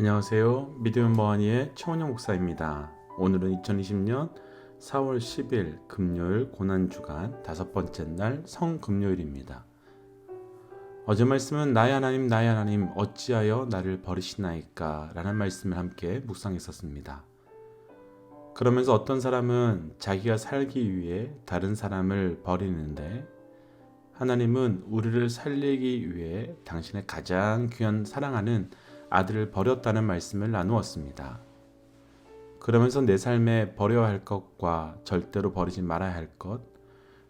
안녕하세요. 믿음의 뭐하니의 최원영 목사입니다. 오늘은 2020년 4월 10일 금요일 고난주간 다섯 번째 날 성금요일입니다. 어제 말씀은 나의 하나님 어찌하여 나를 버리시나이까 라는 말씀을 함께 묵상했었습니다. 그러면서 어떤 사람은 자기가 살기 위해 다른 사람을 버리는데 하나님은 우리를 살리기 위해 당신의 가장 귀한 사랑하는 아들을 버렸다는 말씀을 나누었습니다. 그러면서 내 삶에 버려야 할 것과 절대로 버리지 말아야 할 것,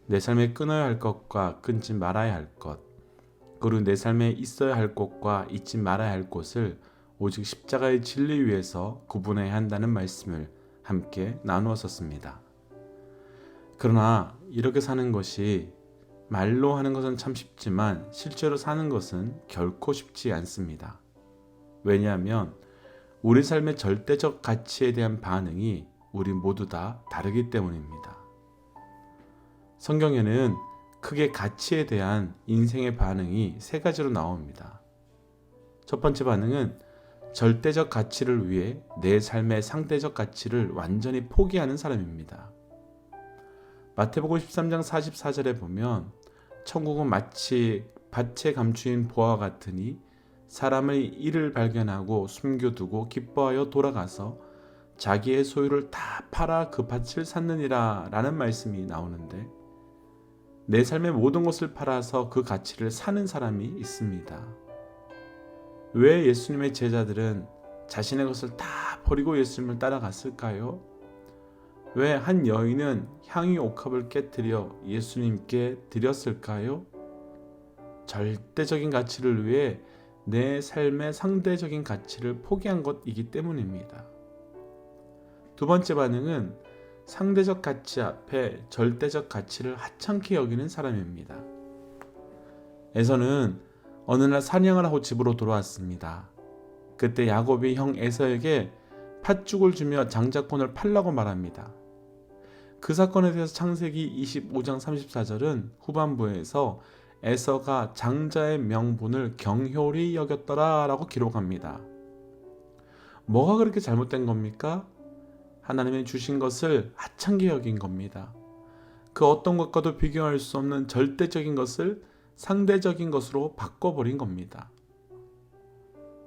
내 삶에 끊어야 할 것과 끊지 말아야 할 것, 그리고 내 삶에 있어야 할 것과 잊지 말아야 할 것을 오직 십자가의 진리 위에서 구분해야 한다는 말씀을 함께 나누었었습니다. 그러나 이렇게 사는 것이 말로 하는 것은 참 쉽지만 실제로 사는 것은 결코 쉽지 않습니다. 왜냐하면 우리 삶의 절대적 가치에 대한 반응이 우리 모두 다 다르기 때문입니다. 성경에는 크게 가치에 대한 인생의 반응이 세 가지로 나옵니다. 첫 번째 반응은 절대적 가치를 위해 내 삶의 상대적 가치를 완전히 포기하는 사람입니다. 마태복음 13장 44절에 보면 천국은 마치 밭에 감추인 보화와 같으니 사람의 일을 발견하고 숨겨두고 기뻐하여 돌아가서 자기의 소유를 다 팔아 그 밭을 샀느니라 라는 말씀이 나오는데 내 삶의 모든 것을 팔아서 그 가치를 사는 사람이 있습니다. 왜 예수님의 제자들은 자신의 것을 다 버리고 예수님을 따라갔을까요? 왜 한 여인은 향유 옥합을 깨뜨려 예수님께 드렸을까요? 절대적인 가치를 위해 내 삶의 상대적인 가치를 포기한 것이기 때문입니다. 두 번째 반응은 상대적 가치 앞에 절대적 가치를 하찮게 여기는 사람입니다. 에서는 어느 날 사냥을 하고 집으로 돌아왔습니다. 그때 야곱이 형 에서에게 팥죽을 주며 장자권을 팔라고 말합니다. 그 사건에 대해서 창세기 25장 34절은 후반부에서 에서가 장자의 명분을 경홀히 여겼더라 라고 기록합니다. 뭐가 그렇게 잘못된 겁니까? 하나님이 주신 것을 하찮게 여긴 겁니다. 그 어떤 것과도 비교할 수 없는 절대적인 것을 상대적인 것으로 바꿔버린 겁니다.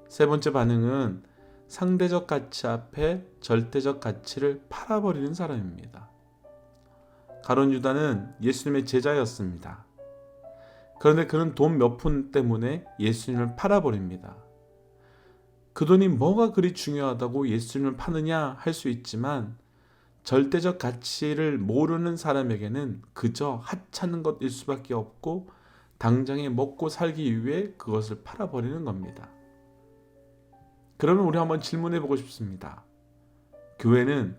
세 번째 반응은 상대적 가치 앞에 절대적 가치를 팔아버리는 사람입니다. 가룟 유다는 예수님의 제자였습니다. 그런데 그는 돈 몇 푼 때문에 예수님을 팔아버립니다. 그 돈이 뭐가 그리 중요하다고 예수님을 파느냐 할 수 있지만 절대적 가치를 모르는 사람에게는 그저 하찮은 것일 수밖에 없고 당장에 먹고 살기 위해 그것을 팔아버리는 겁니다. 그러면 우리 한번 질문해 보고 싶습니다. 교회는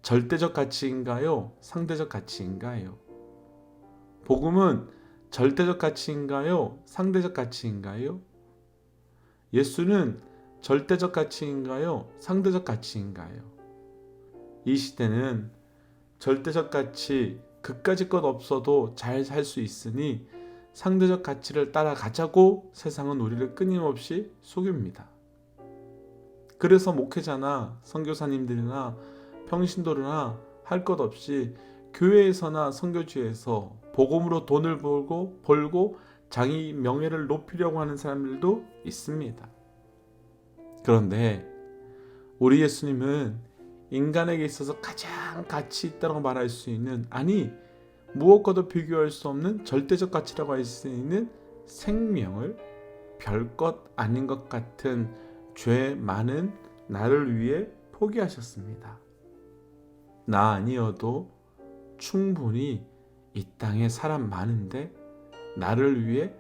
절대적 가치인가요? 상대적 가치인가요? 복음은 절대적 가치인가요? 상대적 가치인가요? 예수는 절대적 가치인가요? 상대적 가치인가요? 이 시대는 절대적 가치, 그까짓 것 없어도 잘 살 수 있으니 상대적 가치를 따라가자고 세상은 우리를 끊임없이 속입니다. 그래서 목회자나 선교사님들이나 평신도르나 할 것 없이 교회에서나 선교지에서 복음으로 돈을 벌고 자기 명예를 높이려고 하는 사람들도 있습니다. 그런데 우리 예수님은 인간에게 있어서 가장 가치 있다고 말할 수 있는, 아니 무엇과도 비교할 수 없는 절대적 가치라고 할 수 있는 생명을 별것 아닌 것 같은 죄 많은 나를 위해 포기하셨습니다. 나 아니어도 충분히 이 땅에 사람 많은데 나를 위해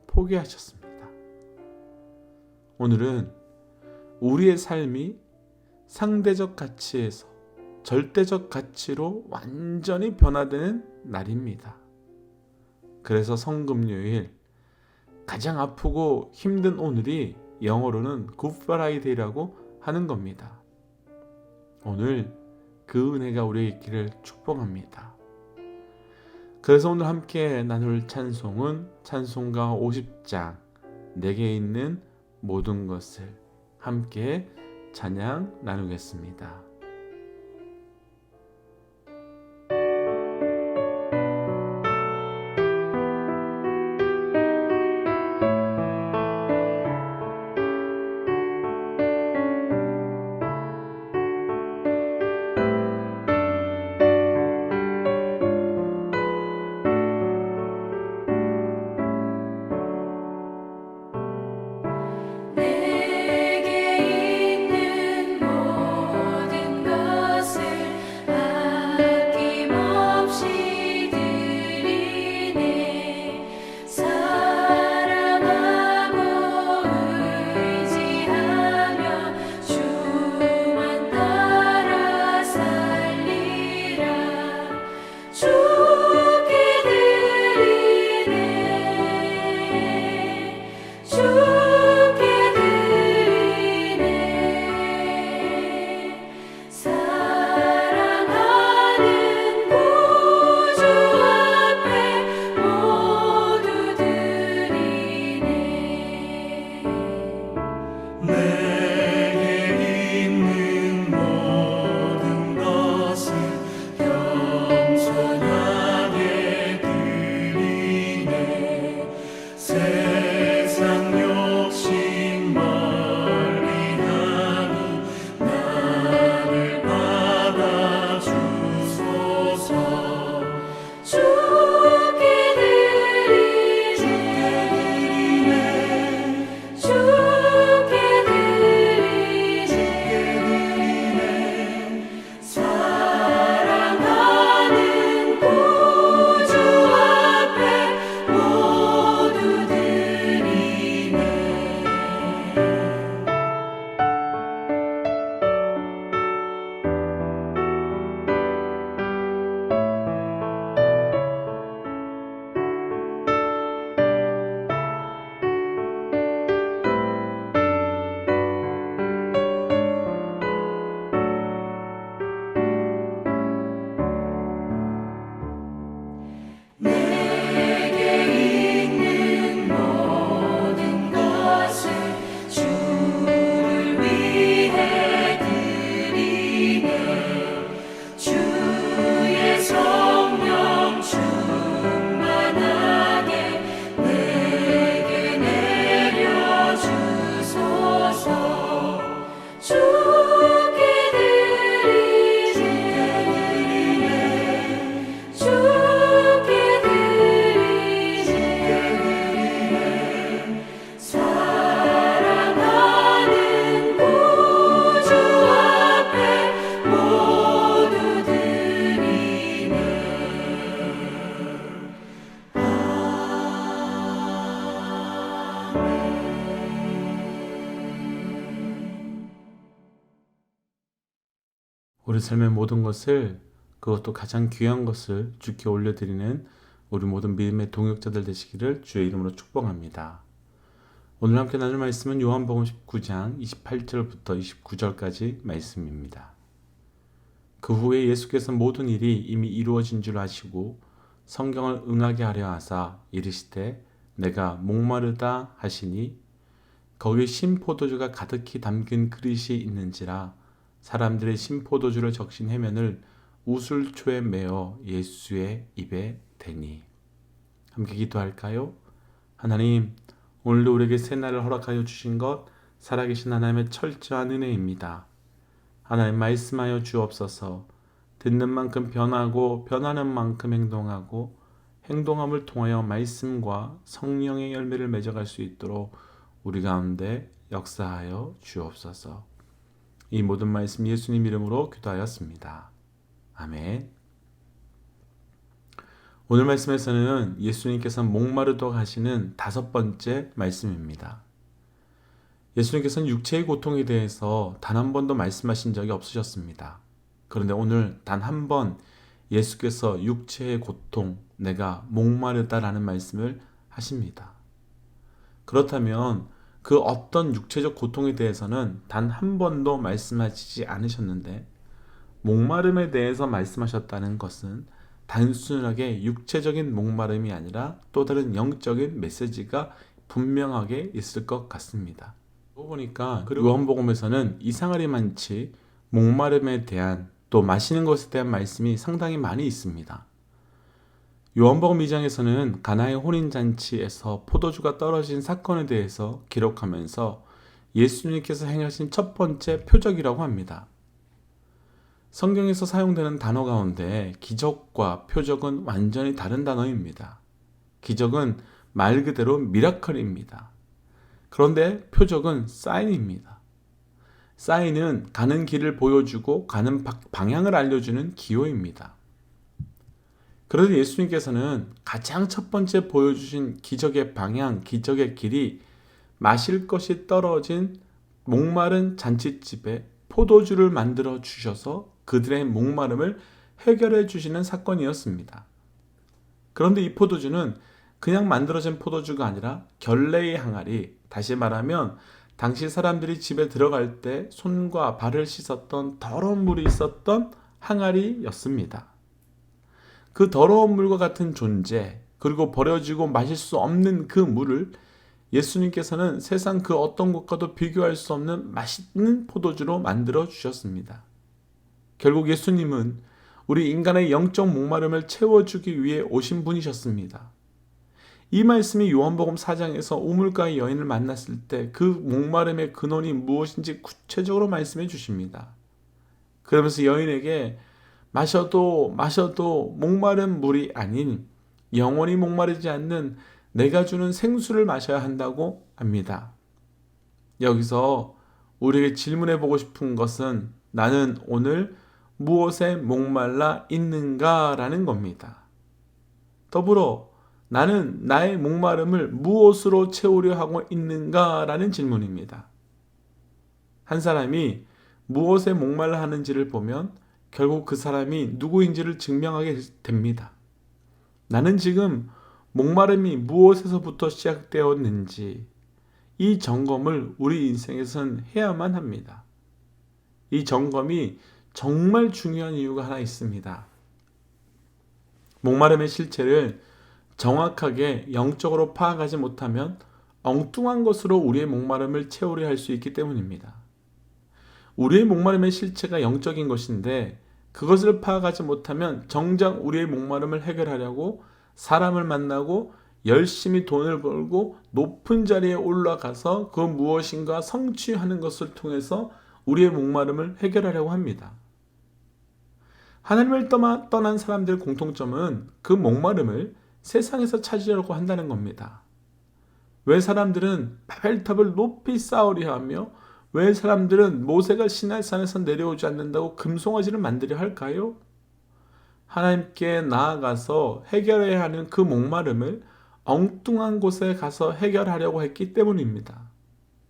포기하셨습니다. 오늘은 우리의 삶이 상대적 가치에서 절대적 가치로 완전히 변화되는 날입니다. 그래서 성금요일, 가장 아프고 힘든 오늘이 영어로는 굿 프라이데이라고 하는 겁니다. 오늘 그 은혜가 우리에게 있기를 축복합니다. 그래서 오늘 함께 나눌 찬송은 찬송가 50장 내게 있는 모든 것을 함께 찬양 나누겠습니다. 우리 삶의 모든 것을, 그것도 가장 귀한 것을 주께 올려드리는 우리 모든 믿음의 동역자들 되시기를 주의 이름으로 축복합니다. 오늘 함께 나눌 말씀은 요한복음 19장 28절부터 29절까지 말씀입니다. 그 후에 예수께서 모든 일이 이미 이루어진 줄 아시고 성경을 응하게 하려 하사 이르시되 내가 목마르다 하시니 거기 신포도주가 가득히 담긴 그릇이 있는지라 사람들의 신포도주를 적신 해면을 우슬초에 메어 예수의 입에 대니. 함께 기도할까요? 하나님, 오늘도 우리에게 새날을 허락하여 주신 것 살아계신 하나님의 철저한 은혜입니다. 하나님 말씀하여 주옵소서. 듣는 만큼 변하고 변하는 만큼 행동하고 행동함을 통하여 말씀과 성령의 열매를 맺어갈 수 있도록 우리 가운데 역사하여 주옵소서. 이 모든 말씀 예수님 이름으로 기도하였습니다. 아멘. 오늘 말씀에서는 예수님께서 목마르도록 하시는 5번째 말씀입니다. 예수님께서는 육체의 고통에 대해서 단 한 번도 말씀하신 적이 없으셨습니다. 그런데 오늘 단 한 번 예수께서 육체의 고통, 내가 목마르다라는 말씀을 하십니다. 그렇다면 그 어떤 육체적 고통에 대해서는 단 한 번도 말씀하시지 않으셨는데 목마름에 대해서 말씀하셨다는 것은 단순하게 육체적인 목마름이 아니라 또 다른 영적인 메시지가 분명하게 있을 것 같습니다. 그러고 보니까 요한복음에서는 이상하리 많지 목마름에 대한 또 마시는 것에 대한 말씀이 상당히 많이 있습니다. 요한복음 2장에서는 가나의 혼인잔치에서 포도주가 떨어진 사건에 대해서 기록하면서 예수님께서 행하신 첫 번째 표적이라고 합니다. 성경에서 사용되는 단어 가운데 기적과 표적은 완전히 다른 단어입니다. 기적은 말 그대로 미라클입니다. 그런데 표적은 사인입니다. 사인은 가는 길을 보여주고 가는 방향을 알려주는 기호입니다. 그래서 예수님께서는 가장 첫 번째 보여주신 기적의 방향, 기적의 길이 마실 것이 떨어진 목마른 잔치집에 포도주를 만들어 주셔서 그들의 목마름을 해결해 주시는 사건이었습니다. 그런데 이 포도주는 그냥 만들어진 포도주가 아니라 결례의 항아리, 다시 말하면 당시 사람들이 집에 들어갈 때 손과 발을 씻었던 더러운 물이 있었던 항아리였습니다. 그 더러운 물과 같은 존재, 그리고 버려지고 마실 수 없는 그 물을 예수님께서는 세상 그 어떤 것과도 비교할 수 없는 맛있는 포도주로 만들어 주셨습니다. 결국 예수님은 우리 인간의 영적 목마름을 채워주기 위해 오신 분이셨습니다. 이 말씀이 요한복음 4장에서 우물가의 여인을 만났을 때 그 목마름의 근원이 무엇인지 구체적으로 말씀해 주십니다. 그러면서 여인에게 마셔도 목마른 물이 아닌 영원히 목마르지 않는 내가 주는 생수를 마셔야 한다고 합니다. 여기서 우리에게 질문해 보고 싶은 것은 나는 오늘 무엇에 목말라 있는가? 라는 겁니다. 더불어 나는 나의 목마름을 무엇으로 채우려 하고 있는가? 라는 질문입니다. 한 사람이 무엇에 목말라 하는지를 보면 결국 그 사람이 누구인지를 증명하게 됩니다. 나는 지금 목마름이 무엇에서부터 시작되었는지 이 점검을 우리 인생에서는 해야만 합니다. 이 점검이 정말 중요한 이유가 하나 있습니다. 목마름의 실체를 정확하게 영적으로 파악하지 못하면 엉뚱한 것으로 우리의 목마름을 채우려 할 수 있기 때문입니다. 우리의 목마름의 실체가 영적인 것인데 그것을 파악하지 못하면 정작 우리의 목마름을 해결하려고 사람을 만나고 열심히 돈을 벌고 높은 자리에 올라가서 그 무엇인가 성취하는 것을 통해서 우리의 목마름을 해결하려고 합니다. 하나님을 떠난 사람들의 공통점은 그 목마름을 세상에서 찾으려고 한다는 겁니다. 왜 사람들은 바벨탑을 높이 쌓으려 하며 왜 사람들은 모세가 시내산에서 내려오지 않는다고 금송아지를 만들려 할까요? 하나님께 나아가서 해결해야 하는 그 목마름을 엉뚱한 곳에 가서 해결하려고 했기 때문입니다.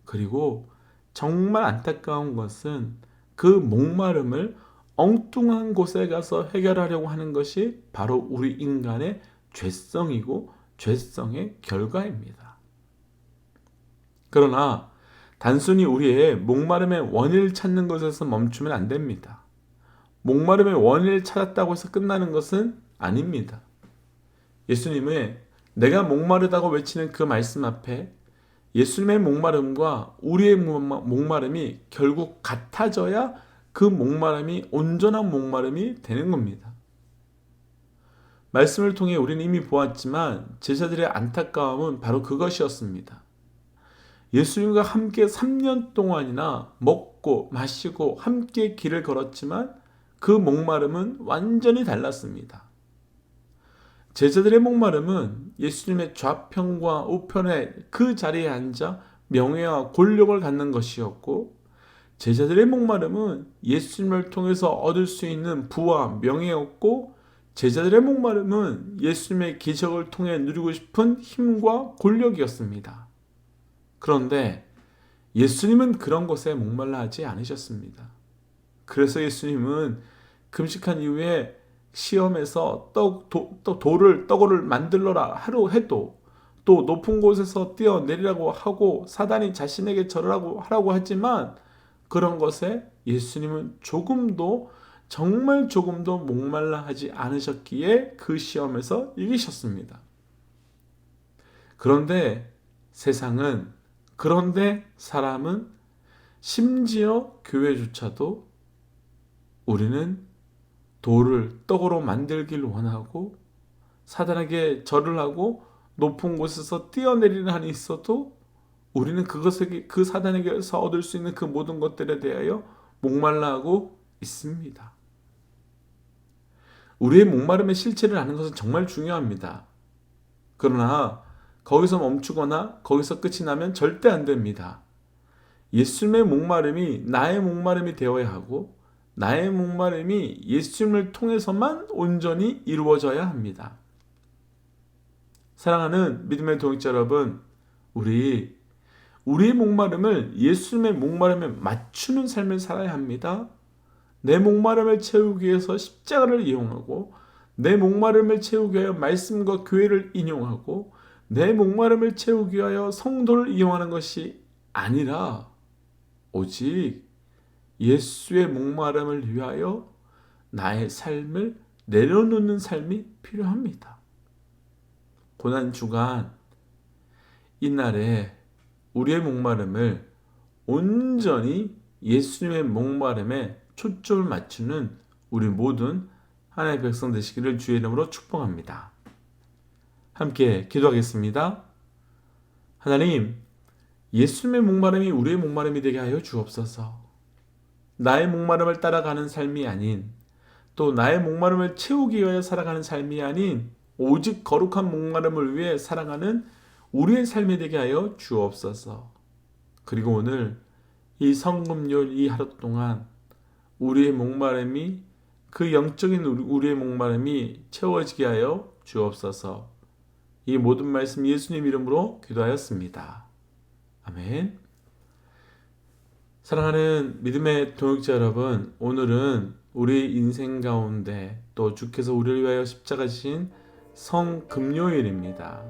그리고 정말 안타까운 것은 그 목마름을 엉뚱한 곳에 가서 해결하려고 하는 것이 바로 우리 인간의 죄성이고 죄성의 결과입니다. 그러나 단순히 우리의 목마름의 원인을 찾는 것에서 멈추면 안 됩니다. 목마름의 원인을 찾았다고 해서 끝나는 것은 아닙니다. 예수님의 내가 목마르다고 외치는 그 말씀 앞에 예수님의 목마름과 우리의 목마름이 결국 같아져야 그 목마름이 온전한 목마름이 되는 겁니다. 말씀을 통해 우리는 이미 보았지만 제자들의 안타까움은 바로 그것이었습니다. 예수님과 함께 3년 동안이나 먹고 마시고 함께 길을 걸었지만 그 목마름은 완전히 달랐습니다. 제자들의 목마름은 예수님의 좌편과 우편에 그 자리에 앉아 명예와 권력을 갖는 것이었고 제자들의 목마름은 예수님을 통해서 얻을 수 있는 부와 명예였고 제자들의 목마름은 예수님의 기적을 통해 누리고 싶은 힘과 권력이었습니다. 그런데 예수님은 그런 것에 목말라 하지 않으셨습니다. 그래서 예수님은 금식한 이후에 시험에서 떡을 만들어라 하루 해도 또 높은 곳에서 뛰어내리라고 하고 사단이 자신에게 절하라고 하라고 하지만 그런 것에 예수님은 정말 조금도 목말라 하지 않으셨기에 그 시험에서 이기셨습니다. 그런데 세상은 그런데 사람은 심지어 교회조차도 우리는 돌을 떡으로 만들길 원하고 사단에게 절을 하고 높은 곳에서 뛰어내리는 한이 있어도 우리는 그것에게 그 사단에게서 얻을 수 있는 그 모든 것들에 대하여 목말라 하고 있습니다. 우리의 목마름의 실체를 아는 것은 정말 중요합니다. 그러나 거기서 멈추거나 거기서 끝이 나면 절대 안 됩니다. 예수님의 목마름이 나의 목마름이 되어야 하고 나의 목마름이 예수님을 통해서만 온전히 이루어져야 합니다. 사랑하는 믿음의 동역자 여러분, 우리의 목마름을 예수님의 목마름에 맞추는 삶을 살아야 합니다. 내 목마름을 채우기 위해서 십자가를 이용하고 내 목마름을 채우기 위하여 말씀과 교회를 인용하고 내 목마름을 채우기 위하여 성도를 이용하는 것이 아니라 오직 예수의 목마름을 위하여 나의 삶을 내려놓는 삶이 필요합니다. 고난주간 이날에 우리의 목마름을 온전히 예수님의 목마름에 초점을 맞추는 우리 모든 하나님의 백성 되시기를 주의 이름으로 축복합니다. 함께 기도하겠습니다. 하나님, 예수님의 목마름이 우리의 목마름이 되게 하여 주옵소서. 나의 목마름을 따라가는 삶이 아닌, 또 나의 목마름을 채우기 위하여 살아가는 삶이 아닌 오직 거룩한 목마름을 위해 살아가는 우리의 삶이 되게 하여 주옵소서. 그리고 오늘 이 성금요일 이 하루 동안 우리의 목마름이 그 영적인 우리의 목마름이 채워지게 하여 주옵소서. 이 모든 말씀 예수님 이름으로 기도하였습니다. 아멘. 사랑하는 믿음의 동역자 여러분, 오늘은 우리 인생 가운데 또 주께서 우리를 위하여 십자가 지신 성금요일입니다.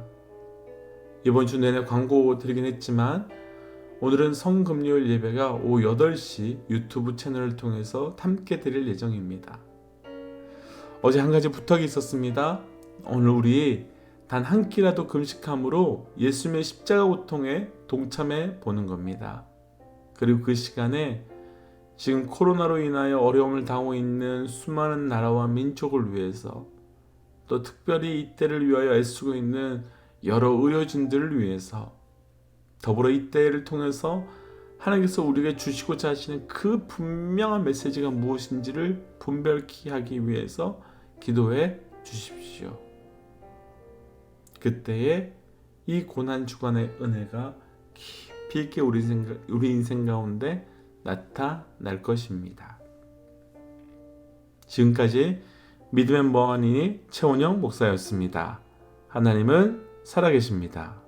이번 주 내내 광고 드리긴 했지만 오늘은 성금요일 예배가 오후 8시 유튜브 채널을 통해서 함께 드릴 예정입니다. 어제 한 가지 부탁이 있었습니다. 오늘 우리 단 한 끼라도 금식함으로 예수님의 십자가 고통에 동참해 보는 겁니다. 그리고 그 시간에 지금 코로나로 인하여 어려움을 당하고 있는 수많은 나라와 민족을 위해서 또 특별히 이때를 위하여 애쓰고 있는 여러 의료진들을 위해서 더불어 이때를 통해서 하나님께서 우리에게 주시고자 하시는 그 분명한 메시지가 무엇인지를 분별케 하기 위해서 기도해 주십시오. 그때에 이 고난주간의 은혜가 깊이 있게 우리 인생 가운데 나타날 것입니다. 지금까지 믿음의 멍하니 최원영 목사였습니다. 하나님은 살아계십니다.